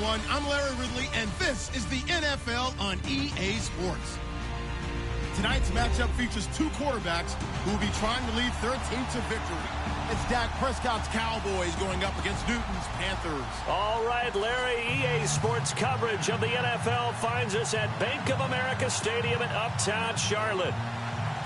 everyone. I'm Larry Ridley, and this is the NFL on EA Sports. Tonight's matchup features two quarterbacks who will be trying to lead their team to victory. It's Dak Prescott's Cowboys going up against Newton's Panthers. All right, Larry, EA Sports coverage of the NFL finds us at Bank of America Stadium in Uptown Charlotte.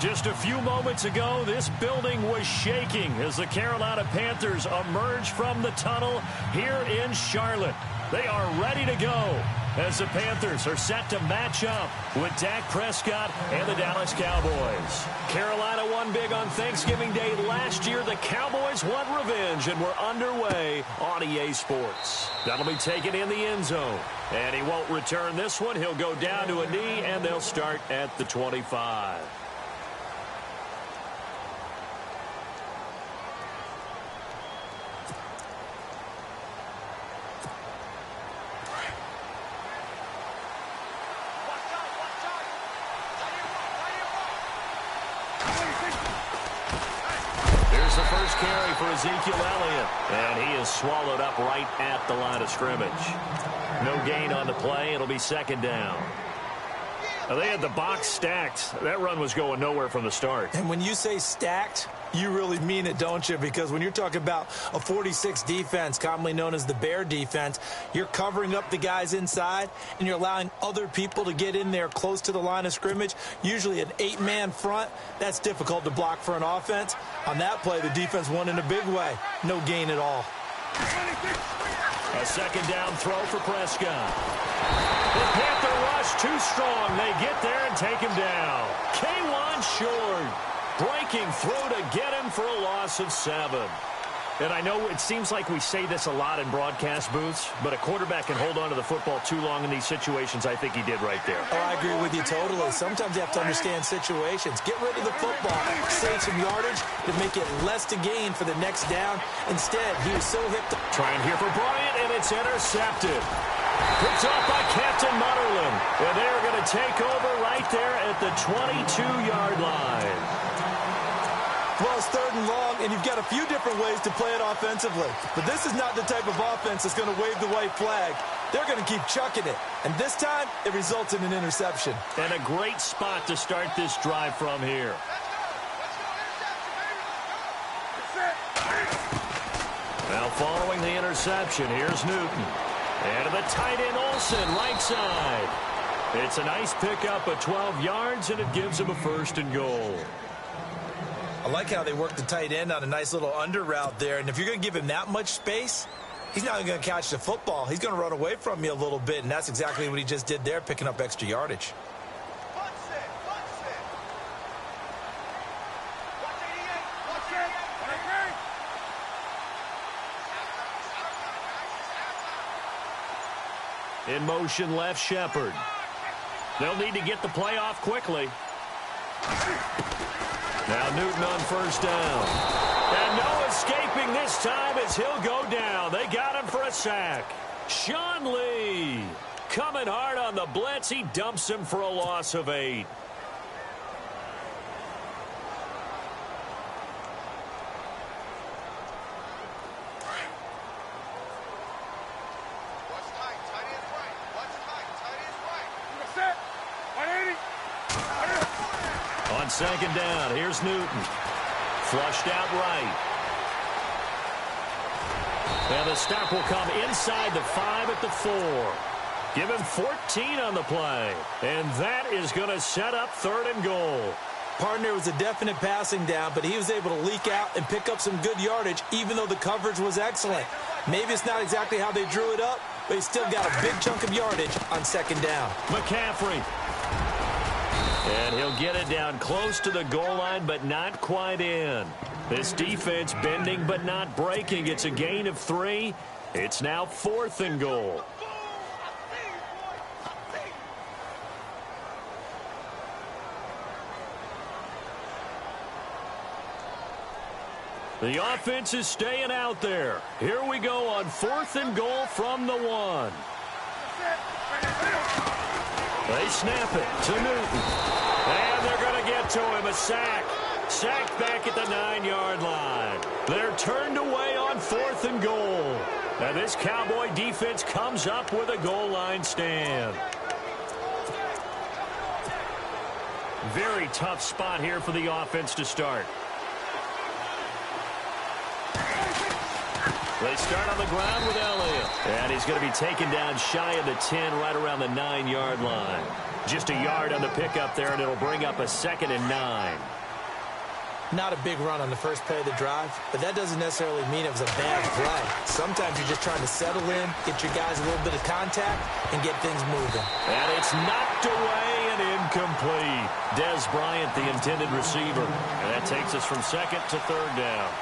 Just a few moments ago, this building was shaking as the Carolina Panthers emerged from the tunnel here in Charlotte. They are ready to go as the Panthers are set to match up with Dak Prescott and the Dallas Cowboys. Carolina won big on Thanksgiving Day last year. The Cowboys want revenge and we're underway on EA Sports. That'll be taken in the end zone. And he won't return this one. He'll go down to a knee, and they'll start at the 25. The first carry for Ezekiel Elliott, and he is swallowed up right at the line of scrimmage. No gain on the play. It'll be second down. Now, they had the box stacked. That run was going nowhere from the start. And when you say stacked, you really mean it, don't you? Because when you're talking about a 46 defense, commonly known as the Bear defense, you're covering up the guys inside, and you're allowing other people to get in there close to the line of scrimmage, usually an 8-man front. That's difficult to block for an offense. On that play, the defense won in a big way. No gain at all. A second down throw for Prescott. The Panther rush too strong. They get there and take him down. K1 short. Breaking through to get him for a loss of 7. And I know it seems like we say this a lot in broadcast booths, but a quarterback can hold on to the football too long in these situations. I think he did right there. Oh, I agree with you totally. Sometimes you have to understand situations. Get rid of the football. Save some yardage to make it less to gain for the next down. Instead, he was so hip. Trying here for Bryant, and it's intercepted. Picked off by Captain Mutterland. And they're going to take over right there at the 22-yard line. Well, it's third and long, and you've got a few different ways to play it offensively. But this is not the type of offense that's going to wave the white flag. They're going to keep chucking it. And this time, it results in an interception. And a great spot to start this drive from here. Now following the interception, here's Newton. And to the tight end, Olsen, right side. It's a nice pickup of 12 yards, and it gives him a 1st and goal. I like how they work the tight end on a nice little under route there. And if you're going to give him that much space, he's not going to catch the football. He's going to run away from you a little bit, and that's exactly what he just did there, picking up extra yardage. In motion, left Shepard. They'll need to get the play off quickly. Now Newton on 1st down. And no escaping this time as he'll go down. They got him for a sack. Sean Lee coming hard on the blitz. He dumps him for a loss of 8. On 2nd down, here's Newton. Flushed out right. And the stop will come inside the 5 at the 4. Give him 14 on the play. And that is going to set up 3rd and goal. Partner was a definite passing down, but he was able to leak out and pick up some good yardage, even though the coverage was excellent. Maybe it's not exactly how they drew it up, but he still got a big chunk of yardage on 2nd down. McCaffrey. And he'll get it down close to the goal line, but not quite in. This defense bending but not breaking. It's a gain of 3. It's now 4th and goal. The offense is staying out there. Here we go on 4th and goal from the 1. They snap it to Newton. And they're going to get to him, a sack. Sacked back at the 9-yard line. They're turned away on 4th and goal. And this Cowboy defense comes up with a goal line stand. Very tough spot here for the offense to start. They start on the ground with Elliott. And he's going to be taken down shy of the 10, right around the 9-yard line. Just a yard on the pickup there, and it'll bring up a 2nd and 9. Not a big run on the first play of the drive, but that doesn't necessarily mean it was a bad play. Sometimes you're just trying to settle in, get your guys a little bit of contact, and get things moving. And it's knocked away and incomplete. Des Bryant, the intended receiver. And that takes us from 2nd to 3rd down.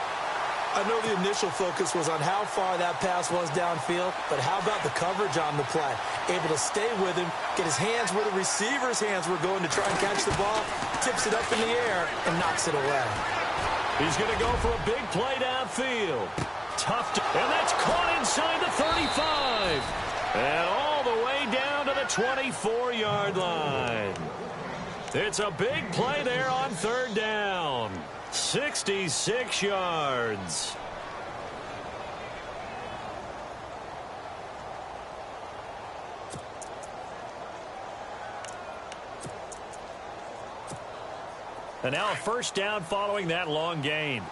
I know the initial focus was on how far that pass was downfield, but how about the coverage on the play? Able to stay with him, get his hands where the receiver's hands were going to try and catch the ball, tips it up in the air, and knocks it away. He's going to go for a big play downfield. And that's caught inside the 35. And all the way down to the 24-yard line. It's a big play there on 3rd down. 66 yards. And now a 1st down following that long gain.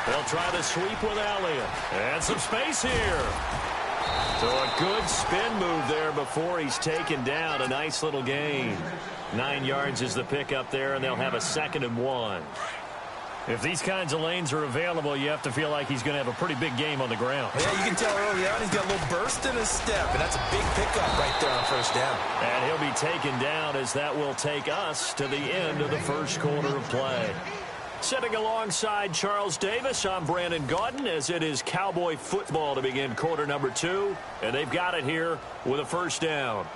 They'll try the sweep with Elliott. And some space here. So a good spin move there before he's taken down. A nice little gain. 9 yards is the pickup there, and they'll have a 2nd and 1. If these kinds of lanes are available, you have to feel like he's going to have a pretty big game on the ground. Yeah, you can tell early on he's got a little burst in his step, and that's a big pickup right there on 1st down. And he'll be taken down as that will take us to the end of the 1st quarter of play. Sitting alongside Charles Davis, I'm Brandon Gaudin, as it is Cowboy football to begin quarter number 2. And they've got it here with a 1st down.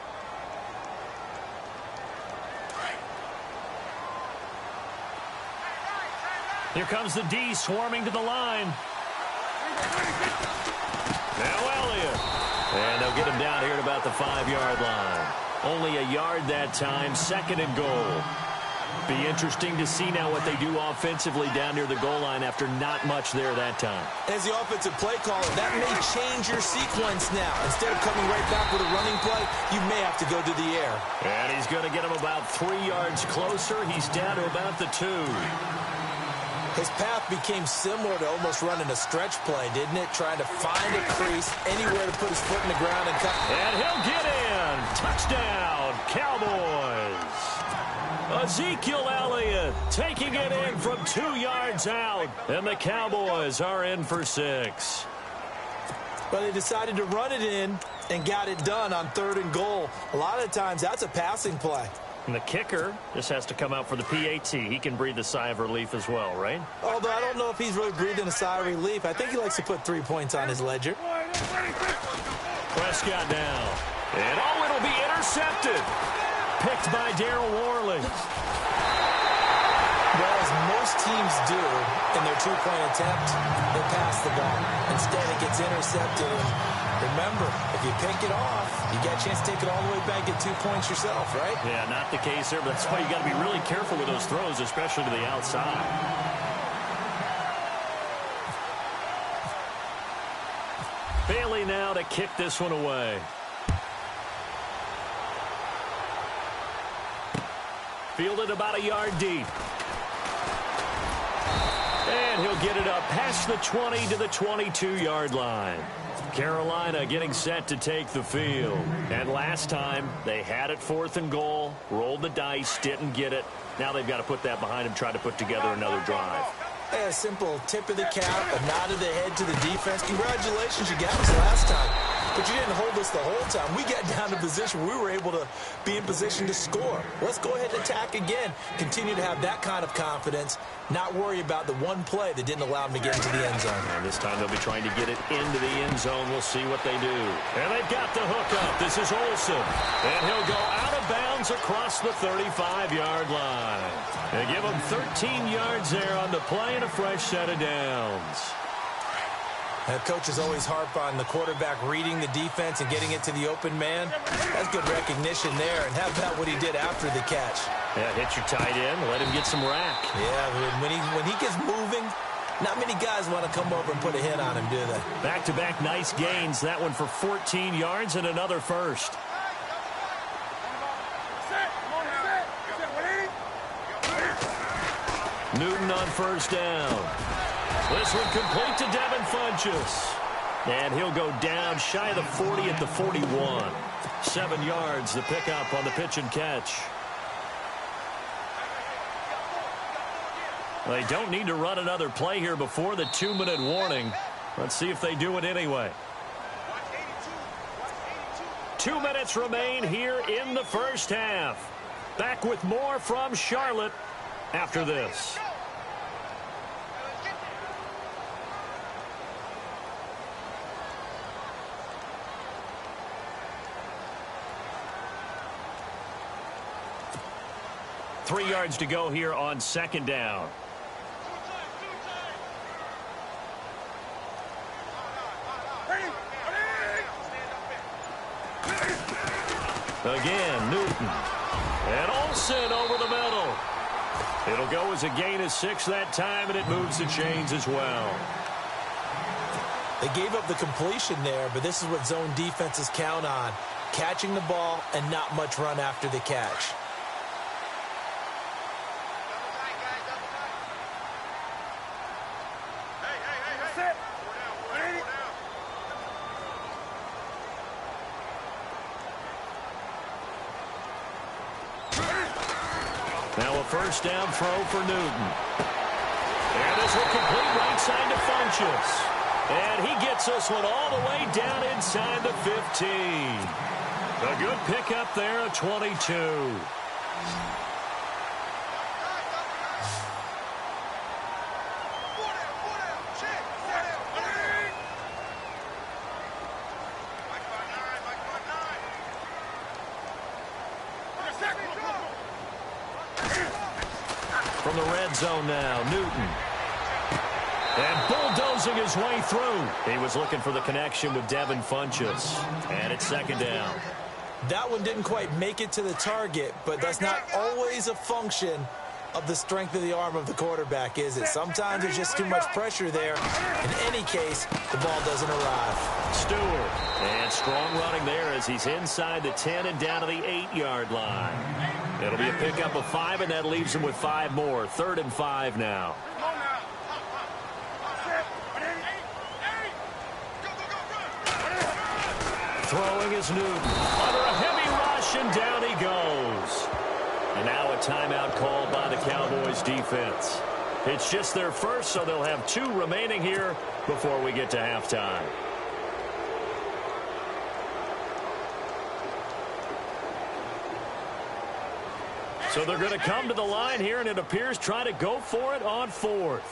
Here comes the D swarming to the line. Now Elliott. And they'll get him down here at about the 5-yard line. Only a yard that time, 2nd and goal. Be interesting to see now what they do offensively down near the goal line after not much there that time. As the offensive play caller, that may change your sequence now. Instead of coming right back with a running play, you may have to go to the air. And he's going to get him about 3 yards closer. He's down to about the 2. His path became similar to almost running a stretch play, didn't it? Trying to find a crease, anywhere to put his foot in the ground and cut. And he'll get in. Touchdown, Cowboys. Ezekiel Elliott taking it in from 2 yards out. And the Cowboys are in for 6. But they decided to run it in and got it done on 3rd and goal. A lot of times that's a passing play. And the kicker just has to come out for the PAT. He can breathe a sigh of relief as well, right? Although I don't know if he's really breathing a sigh of relief. I think he likes to put 3 points on his ledger. Prescott down. And oh, it'll be intercepted. Picked by Darryl Worley. Well, as most teams do in their 2-point attempt, they pass the ball. Instead, it gets intercepted. And remember, if you pick it off, you get a chance to take it all the way back, get 2 points yourself, right? Yeah, not the case there, but that's why you got to be really careful with those throws, especially to the outside. Bailey now to kick this one away. Fielded about a yard deep. And he'll get it up past the 20 to the 22-yard line. Carolina getting set to take the field. And last time, they had it 4th and goal, rolled the dice, didn't get it. Now they've got to put that behind them, try to put together another drive. A simple tip of the cap, a nod of the head to the defense. Congratulations, you got us last time. But you didn't hold us the whole time. We got down to position where we were able to be in position to score. Let's go ahead and attack again. Continue to have that kind of confidence. Not worry about the one play that didn't allow them to get into the end zone. And this time they'll be trying to get it into the end zone. We'll see what they do. And they've got the hook up. This is Olsen. And he'll go out of bounds across the 35-yard line. They give him 13 yards there on the play and a fresh set of downs. Coaches always harp on the quarterback reading the defense and getting it to the open man. That's good recognition there. And how about what he did after the catch? Yeah, hit your tight end, let him get some rack. Yeah, when he gets moving, not many guys want to come over and put a hit on him, do they? Back-to-back nice gains. That one for 14 yards and another first. Newton on first down. This one complete to Devin Funchess. And he'll go down shy of the 40 at the 41. 7 yards the pickup on the pitch and catch. They don't need to run another play here before the 2-minute warning. Let's see if they do it anyway. 2 minutes remain here in the first half. Back with more from Charlotte after this. Three yards to go here on second down. Again, Newton. And Olsen over the middle. It'll go as a gain of 6 that time, and it moves the chains as well. They gave up the completion there, but this is what zone defenses count on. Catching the ball and not much run after the catch. Now a first down throw for Newton. And this will complete right side to Funchess. And he gets this one all the way down inside the 15. A good pickup there at 22. From the red zone now, Newton. And bulldozing his way through. He was looking for the connection with Devin Funchess. And it's second down. That one didn't quite make it to the target, but that's not always a function of the strength of the arm of the quarterback, is it? Sometimes there's just too much pressure there. In any case, the ball doesn't arrive. Stewart. And strong running there as he's inside the 10 and down to the 8-yard line. It'll be a pickup of 5, and that leaves him with 5 more. 3rd and 5 now. Throwing is Newton. Under a heavy rush, and down he goes. And now a timeout called by the Cowboys defense. It's just their first, so they'll have 2 remaining here before we get to halftime. So they're going to come to the line here, and it appears try to go for it on 4th.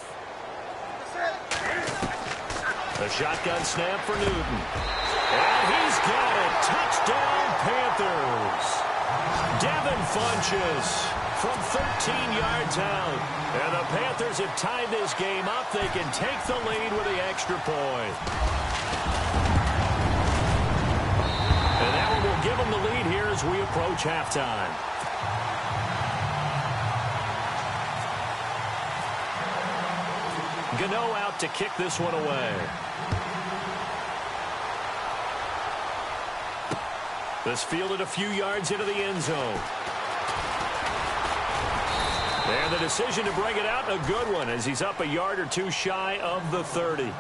A shotgun snap for Newton. And he's got it. Touchdown, Panthers. Devin Funchess from 13 yards out. And the Panthers have tied this game up. They can take the lead with the extra point. And that one will give them the lead here as we approach halftime. Gano out to kick this one away. This fielded a few yards into the end zone. And the decision to bring it out, a good one, as he's up a yard or 2 shy of the 30.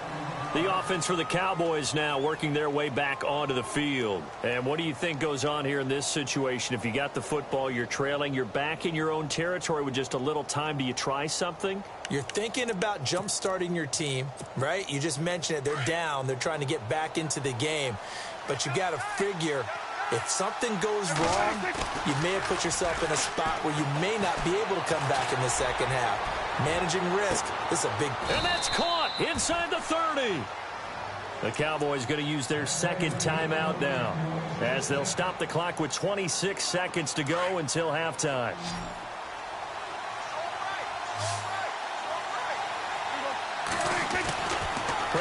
The offense for the Cowboys now working their way back onto the field. And what do you think goes on here in this situation? If you got the football, you're trailing, you're back in your own territory with just a little time. Do you try something? You're thinking about jump-starting your team, right? You just mentioned it. They're down. They're trying to get back into the game. But you got to figure, if something goes wrong, you may have put yourself in a spot where you may not be able to come back in the second half. Managing risk is a big... And that's caught inside the 30. The Cowboys going to use their second timeout now, as they'll stop the clock with 26 seconds to go until halftime.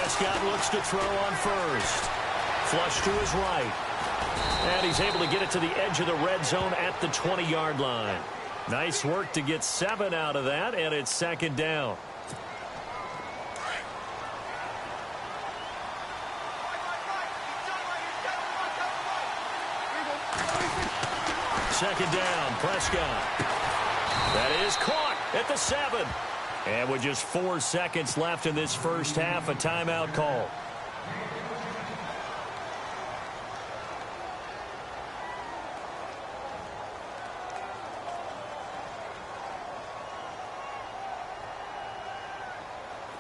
Prescott looks to throw on first. Flush to his right. And he's able to get it to the edge of the red zone at the 20-yard line. Nice work to get 7 out of that, and it's second down. Second down, Prescott. That is caught at the 7. And with just 4 seconds left in this first half, a timeout call.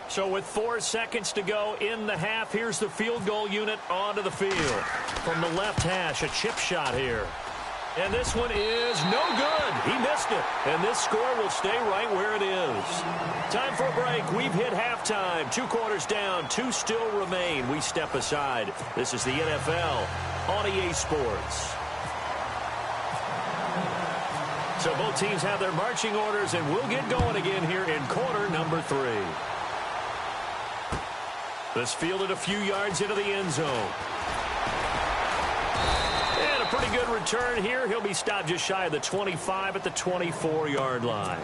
So with 4 seconds to go in the half, here's the field goal unit onto the field. From the left hash, a chip shot here. And this one is no good. He missed it. And this score will stay right where it is. Time for a break. We've hit halftime. 2 quarters down. 2 still remain. We step aside. This is the NFL on EA Sports. So both teams have their marching orders, and we'll get going again here in quarter number 3. This fielded a few yards into the end zone. And a pretty good return here. He'll be stopped just shy of the 25 at the 24-yard line.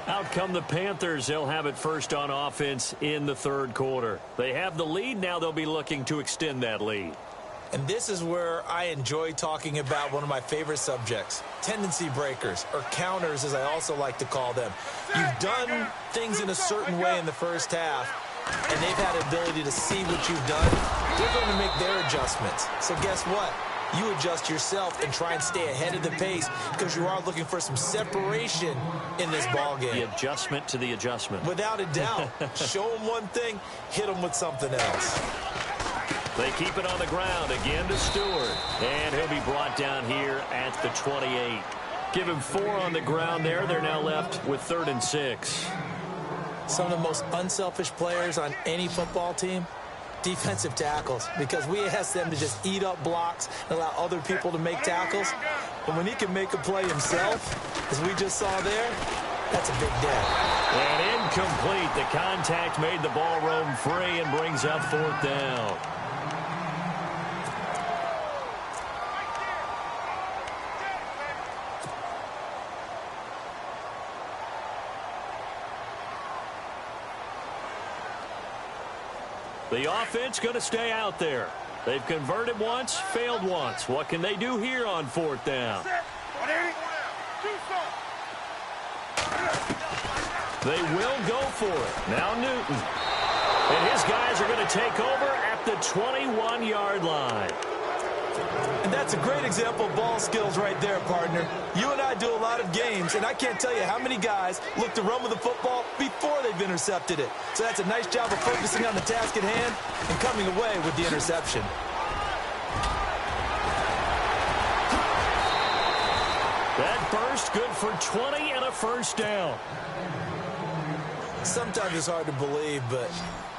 Out come the Panthers. They'll have it first on offense in the third quarter. They have the lead. Now they'll be looking to extend that lead. And this is where I enjoy talking about one of my favorite subjects, tendency breakers, or counters as I also like to call them. You've done things in a certain way in the first half, and they've had the ability to see what you've done. They're going to make their adjustments. So guess what? You adjust yourself and try and stay ahead of the pace because you are looking for some separation in this ball game. The adjustment to the adjustment. Without a doubt. Show them one thing, hit them with something else. They keep it on the ground again to Stewart. And he'll be brought down here at the 28. Give him 4 on the ground there. They're now left with 3rd and 6. Some of the most unselfish players on any football team, defensive tackles, because we ask them to just eat up blocks and allow other people to make tackles. But when he can make a play himself, as we just saw there, that's a big day. And incomplete. The contact made the ball roam free and brings up 4th down. The offense going to stay out there. They've converted once, failed once. What can they do here on 4th down? They will go for it. Now Newton. And his guys are going to take over at the 21-yard line. And that's a great example of ball skills right there, partner. You and I do a lot of games, and I can't tell you how many guys look to run with the football before they've intercepted it. So that's a nice job of focusing on the task at hand and coming away with the interception. That burst good for 20 and a first down. Sometimes it's hard to believe, but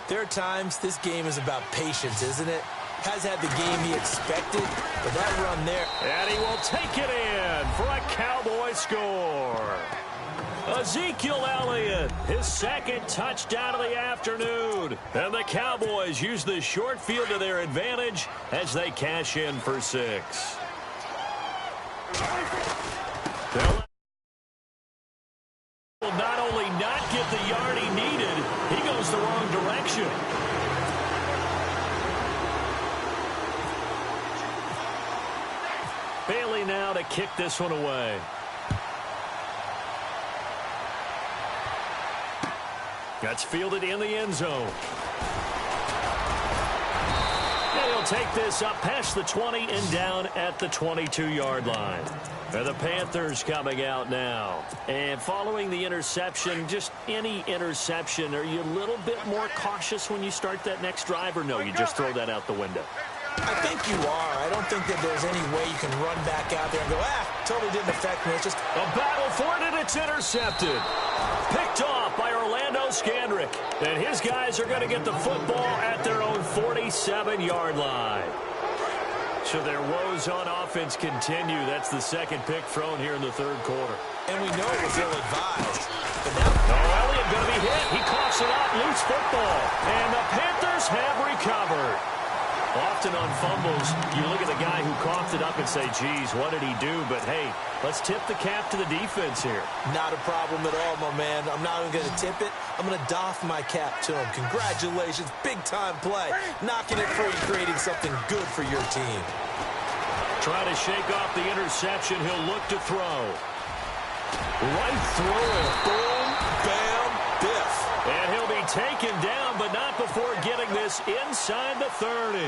there are times this game is about patience, isn't it? Has had the game he expected, but that run there. And he will take it in for a Cowboy score. Ezekiel Elliott, his 2nd touchdown of the afternoon. And the Cowboys use the short field to their advantage as they cash in for 6. Will not only not get the yard he needed, he goes the wrong direction. Bailey now to kick this one away. That's fielded in the end zone. And he'll take this up past the 20 and down at the 22-yard line. And the Panthers coming out now. And following the interception, just any interception, are you a little bit more cautious when you start that next drive, or no, you just throw that out the window? I think you are. I don't think that there's any way you can run back out there and go, totally didn't affect me. It's just a battle for it, and it's intercepted. Picked off by Orlando Scandrick. And his guys are going to get the football at their own 47-yard line. So their woes on offense continue. That's the second pick thrown here in the third quarter. And we know it was ill-advised. But now... Elliott going to be hit. He coughs it up. Loose football. And the Panthers have recovered. Often on fumbles, you look at the guy who coughed it up and say, geez, what did he do? But, hey, let's tip the cap to the defense here. Not a problem at all, my man. I'm not even going to tip it. I'm going to doff my cap to him. Congratulations. Big-time play. Knocking it free, creating something good for your team. Trying to shake off the interception. He'll look to throw. Right through it. Boom, bam, biff. And he'll be taken down, but not before getting this inside the 30.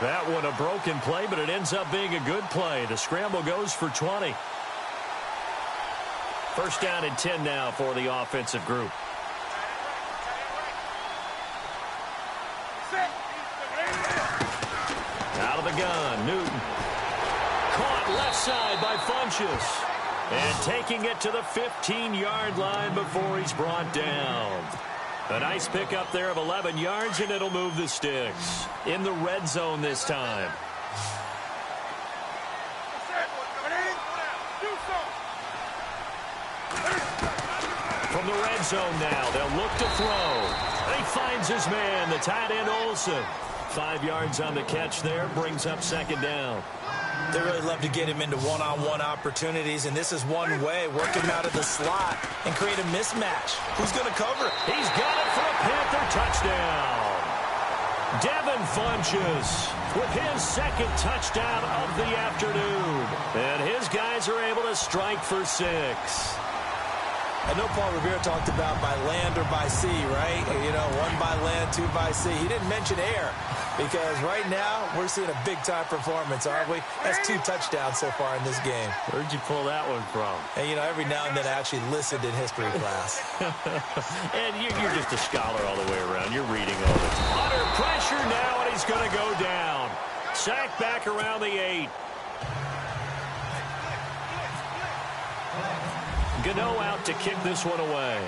That one a broken play, but it ends up being a good play. The scramble goes for 20. First down and 10 now for the offensive group. Out of the gun, Newton. Caught left side by Funchess. And taking it to the 15-yard line before he's brought down. A nice pickup there of 11 yards, and it'll move the sticks. In the red zone this time. From the red zone now, they'll look to throw. He finds his man, the tight end Olsen. 5 yards on the catch there, brings up second down. They really love to get him into one-on-one opportunities, and this is one way. Work him out of the slot and create a mismatch. Who's going to cover it? He's got it for a Panther touchdown. Devin Funchess with his second touchdown of the afternoon. And his guys are able to strike for 6. I know Paul Revere talked about by land or by sea, right? You know, 1 by land, 2 by sea. He didn't mention air because right now we're seeing a big-time performance, aren't we? That's 2 touchdowns so far in this game. Where'd you pull that one from? And, you know, every now and then I actually listened in history class. And you're just a scholar all the way around. You're reading all this. Under pressure now, and he's going to go down. Sacked back around the 8. Gano out to kick this one away.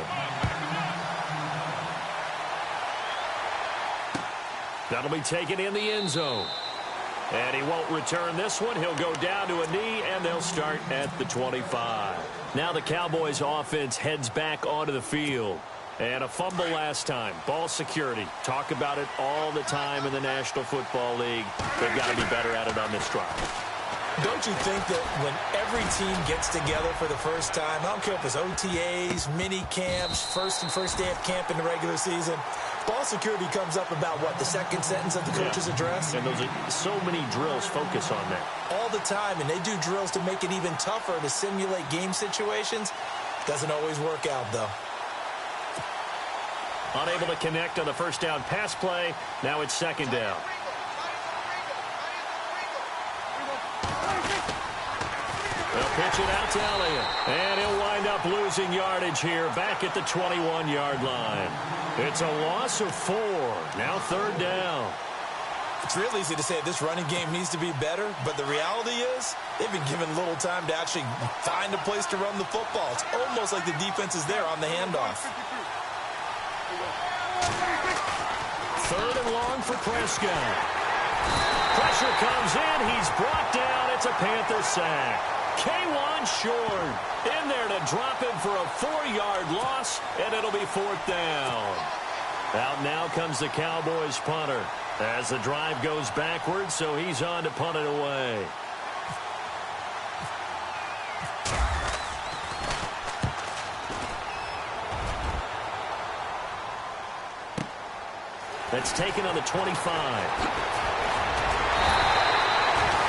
That'll be taken in the end zone. And he won't return this one. He'll go down to a knee, and they'll start at the 25. Now the Cowboys offense heads back onto the field. And a fumble last time. Ball security. Talk about it all the time in the National Football League. They've got to be better at it on this drive. Don't you think that when every team gets together for the first time, I don't care if it's OTAs, mini camps, first day of camp in the regular season, ball security comes up about, what, the second sentence of the coach's address? And those are so many drills focus on that. All the time, and they do drills to make it even tougher to simulate game situations. Doesn't always work out, though. Unable to connect on the first down pass play. Now it's second down. They'll pitch it out to Elliott. And he'll wind up losing yardage here back at the 21-yard line. It's a loss of 4. Now third down. It's real easy to say this running game needs to be better, but the reality is they've been given little time to actually find a place to run the football. It's almost like the defense is there on the handoff. Third and long for Prescott. Pressure comes in. He's brought down. It's a Panther sack. K1 short. In there to drop him for a 4-yard loss, and it'll be fourth down. Out now comes the Cowboys punter as the drive goes backwards, so he's on to punt it away. That's taken on the 25.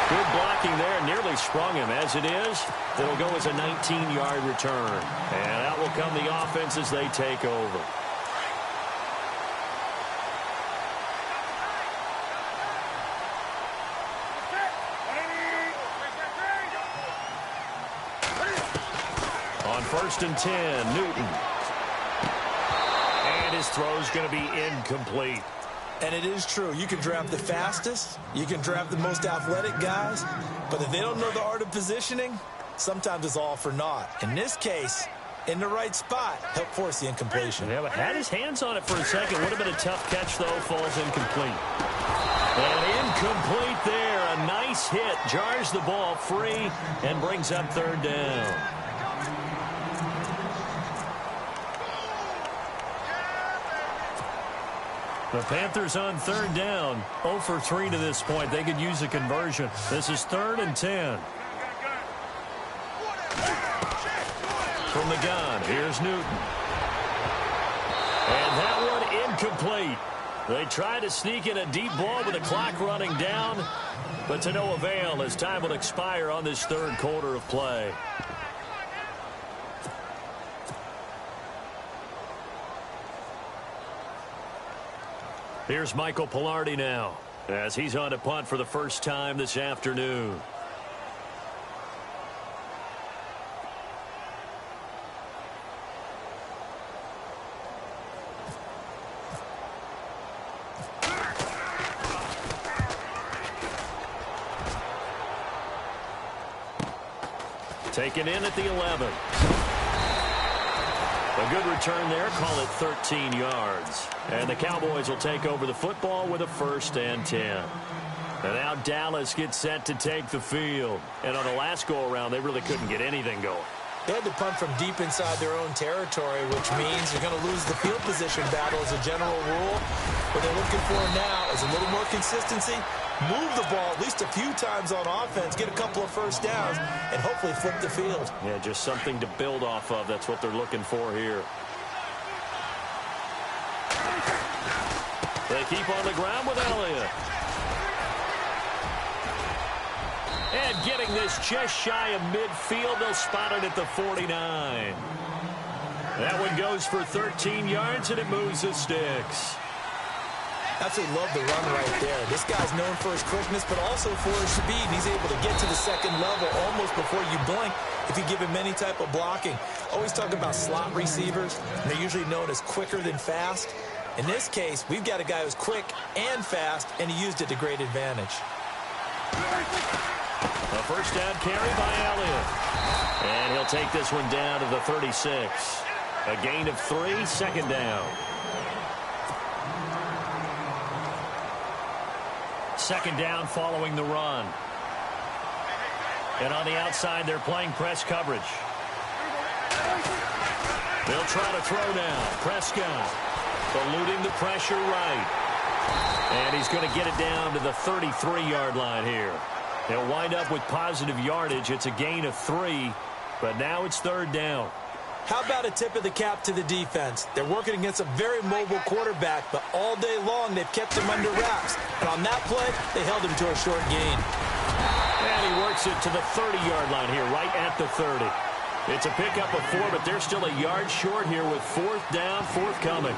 Good blocking there. Nearly sprung him. As it is, it'll go as a 19-yard return. And out will come the offense as they take over. On first and 10, Newton. And his throw's going to be incomplete. And it is true. You can draft the fastest. You can draft the most athletic guys. But if they don't know the art of positioning, sometimes it's all for naught. In this case, in the right spot, help force the incompletion. Yeah, but had his hands on it for a second. Would have been a tough catch, though. Falls incomplete. And incomplete there a nice hit, jars the ball free, and brings up third down. The Panthers on third down, 0 for 3 to this point. They could use a conversion. This is 3rd and 10. From the gun, here's Newton. And that one incomplete. They try to sneak in a deep ball with the clock running down, but to no avail as time will expire on this third quarter of play. Here's Michael Pilardi now, as he's on to punt for the first time this afternoon. Taken in at the 11. A good return there, call it 13 yards. And the Cowboys will take over the football with a 1st and 10. And now Dallas gets set to take the field. And on the last go-around, they really couldn't get anything going. They had to punt from deep inside their own territory, which means you're going to lose the field position battle as a general rule. What they're looking for now is a little more consistency, move the ball at least a few times on offense, get a couple of first downs, and hopefully flip the field. Yeah, just something to build off of. That's what they're looking for here. They keep on the ground with Elliott. And getting this just shy of midfield, they'll spot it at the 49. That one goes for 13 yards, and it moves the sticks. Absolutely love the run right there. This guy's known for his quickness, but also for his speed. He's able to get to the second level almost before you blink if you give him any type of blocking. Always talk about slot receivers, and they're usually known as quicker than fast. In this case, we've got a guy who's quick and fast, and he used it to great advantage. A first down carry by Elliott. And he'll take this one down to the 36. A gain of 3, 2nd down. 2nd down following the run. And on the outside, they're playing press coverage. They'll try to throw now. Prescott eluding the pressure right. And he's going to get it down to the 33-yard line here. They'll wind up with positive yardage. It's a gain of 3, but now it's 3rd down. How about a tip of the cap to the defense? They're working against a very mobile quarterback, but all day long they've kept him under wraps. And on that play, they held him to a short gain. And he works it to the 30-yard line here, right at the 30. It's a pickup of 4, but they're still a yard short here with 4th down, forthcoming.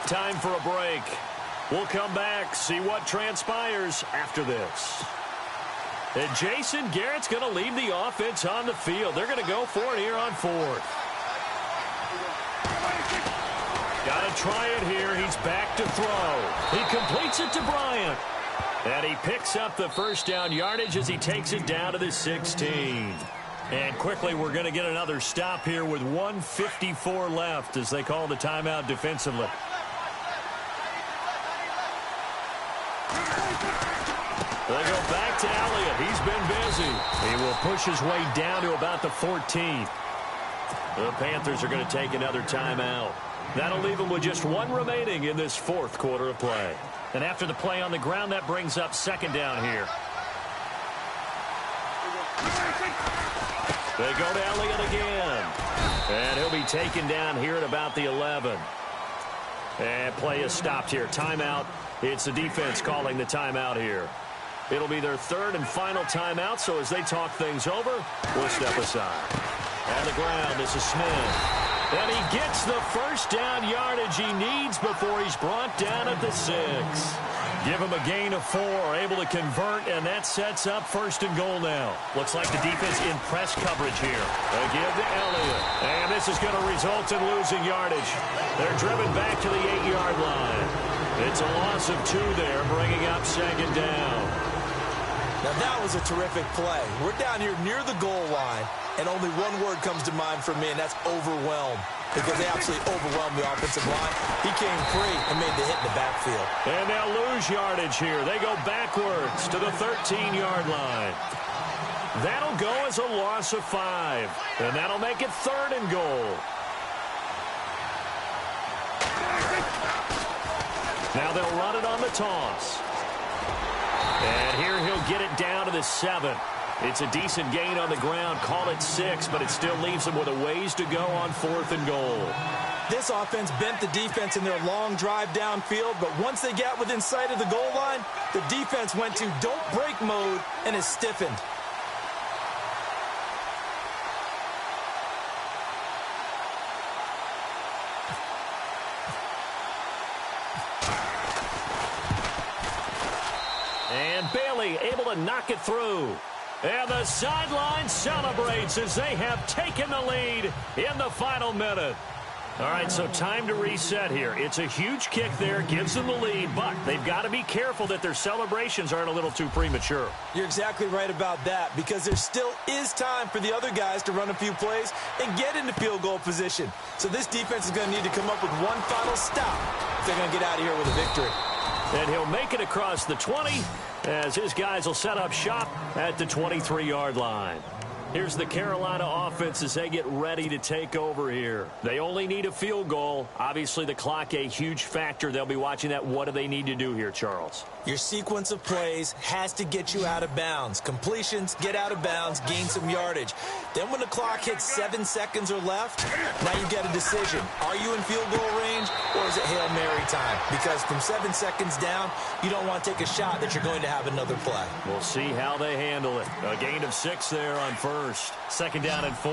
Time for a break. We'll come back, see what transpires after this. And Jason Garrett's going to leave the offense on the field. They're going to go for it here on 4th. Got to try it here. He's back to throw. He completes it to Bryant. And he picks up the first down yardage as he takes it down to the 16. And quickly, we're going to get another stop here with 1:54 left as they call the timeout defensively. They go back to Elliott. He's been busy. He will push his way down to about the 14. The Panthers are going to take another timeout. That'll leave them with just 1 remaining in this 4th quarter of play. And after the play on the ground, that brings up 2nd down here. They go to Elliott again. And he'll be taken down here at about the 11. And play is stopped here. Timeout. It's the defense calling the timeout here. It'll be their 3rd and final timeout, so as they talk things over, we'll step aside. On the ground, this is Smith. And he gets the first down yardage he needs before he's brought down at the 6. Give him a gain of 4, able to convert, and that sets up 1st and goal now. Looks like the defense in press coverage here. They give to Elliott. And this is going to result in losing yardage. They're driven back to the 8-yard line. It's a loss of 2 there, bringing up 2nd down. Now, that was a terrific play. We're down here near the goal line, and only one word comes to mind for me, and that's overwhelmed, because they absolutely overwhelmed the offensive line. He came free and made the hit in the backfield. And they'll lose yardage here. They go backwards to the 13-yard line. That'll go as a loss of 5, and that'll make it 3rd and goal. Now they'll run it on the toss. And here he'll get it down to the 7. It's a decent gain on the ground. Call it 6, but it still leaves them with a ways to go on 4th and goal. This offense bent the defense in their long drive downfield, but once they got within sight of the goal line, the defense went to don't break mode and is stiffened. And Bailey able to knock it through. And the sideline celebrates as they have taken the lead in the final minute. All right, so time to reset here. It's a huge kick there, gives them the lead, but they've got to be careful that their celebrations aren't a little too premature. You're exactly right about that, because there still is time for the other guys to run a few plays and get into field goal position. So this defense is going to need to come up with one final stop if they're going to get out of here with a victory. And he'll make it across the 20 as his guys will set up shop at the 23-yard line. Here's the Carolina offense as they get ready to take over here. They only need a field goal. Obviously, the clock a huge factor. They'll be watching that. What do they need to do here, Charles? Your sequence of plays has to get you out of bounds. Completions, get out of bounds, gain some yardage. Then when the clock hits 7 seconds or left, now you get a decision. Are you in field goal range, or is it Hail Mary time? Because from 7 seconds down, you don't want to take a shot that you're going to have another play. We'll see how they handle it. A gain of 6 there on first. 2nd down and 4.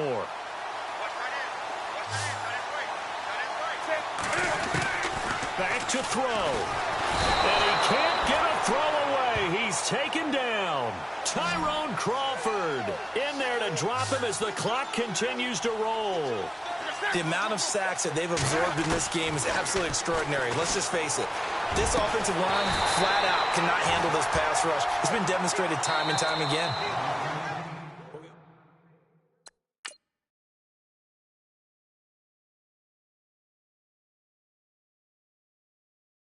Back to throw. And he can't get a throw away. He's taken down. Tyrone Crawford in there to drop him as the clock continues to roll. The amount of sacks that they've absorbed in this game is absolutely extraordinary. Let's just face it. This offensive line, flat out, cannot handle this pass rush. It's been demonstrated time and time again.